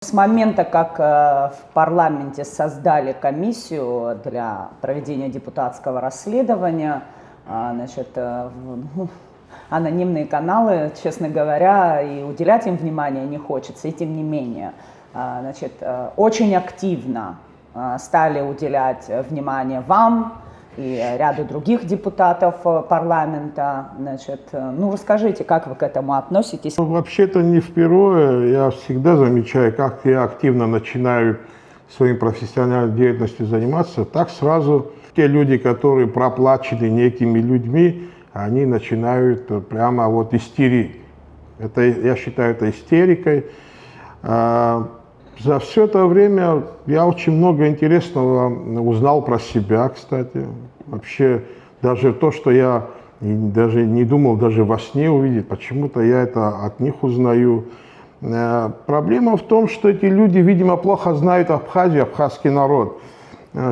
С момента, как в парламенте создали комиссию для проведения депутатского расследования, анонимные каналы, честно говоря, и уделять им внимания не хочется, и тем не менее, очень активно стали уделять внимание вам и ряду других депутатов парламента. Расскажите, как вы к этому относитесь? Вообще-то не впервые. Я всегда замечаю, как я активно начинаю своей профессиональной деятельностью заниматься, так сразу те люди, которые проплачены некими людьми, они начинают прямо истерить. Это, я считаю, это истерикой. За все это время я очень много интересного узнал про себя, кстати. Вообще, даже то, что я даже не думал даже во сне увидеть, почему-то я это от них узнаю. Проблема в том, что эти люди, видимо, плохо знают Абхазию, абхазский народ.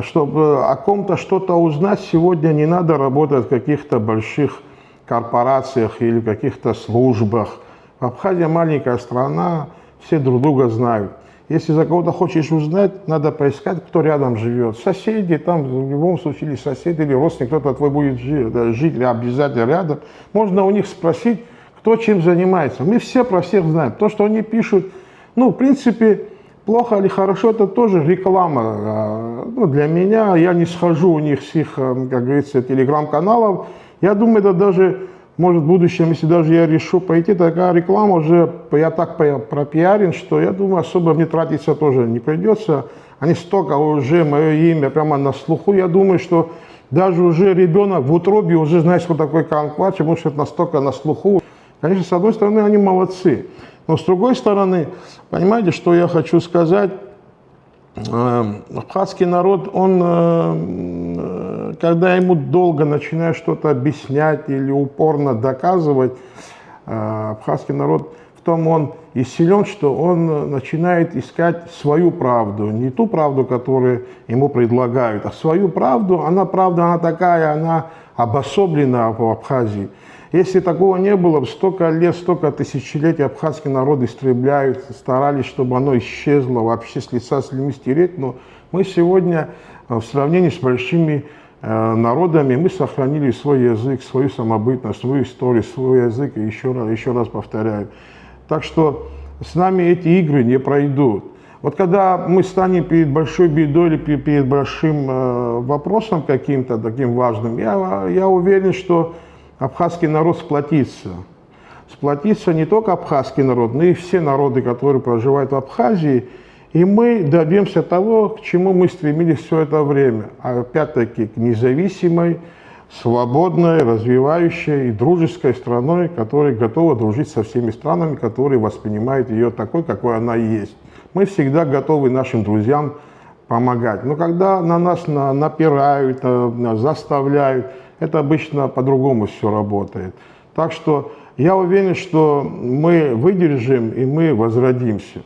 Чтобы о ком-то что-то узнать, сегодня не надо работать в каких-то больших корпорациях или в каких-то службах. Абхазия маленькая страна, все друг друга знают. Если за кого-то хочешь узнать, надо поискать, кто рядом живет. Соседи, там в любом случае, или соседи, или родственник, кто-то твой будет жить или обязательно рядом. Можно у них спросить, кто чем занимается. Мы все про всех знаем. То, что они пишут, в принципе, плохо или хорошо, это тоже реклама. Для меня, я не схожу у них с их, как говорится, телеграм-каналов. Я думаю, это даже... Может, в будущем, если даже я решу пойти, такая реклама уже, я так пропиарен, что я думаю, особо мне тратиться тоже не придется. Они столько уже, мое имя прямо на слуху, я думаю, что даже уже ребенок в утробе уже знает, что такое Канквач, потому что это настолько на слуху. Конечно, с одной стороны, они молодцы, но с другой стороны, понимаете, что я хочу сказать? Абхазский народ, он, когда ему долго начинает что-то объяснять или упорно доказывать, абхазский народ в том он и силен, что он начинает искать свою правду, не ту правду, которую ему предлагают, а свою правду. Правда, она такая, она обособлена в Абхазии. Если такого не было, столько лет, столько тысячелетий абхазский народ истребляют, старались, чтобы оно исчезло, вообще с лица земли стереть. Но мы сегодня, в сравнении с большими народами, мы сохранили свой язык, свою самобытность, свою историю, свой язык, и еще раз повторяю. Так что с нами эти игры не пройдут. Вот когда мы станем перед большой бедой или перед большим вопросом каким-то таким важным, я уверен, что абхазский народ сплотится. Сплотится не только абхазский народ, но и все народы, которые проживают в Абхазии. И мы добьемся того, к чему мы стремились все это время. Опять-таки к независимой, свободной, развивающей и дружеской страной, которая готова дружить со всеми странами, которые воспринимают ее такой, какой она и есть. Мы всегда готовы нашим друзьям помогать. Но когда на нас напирают, заставляют, это обычно по-другому все работает. Так что я уверен, что мы выдержим и мы возродимся.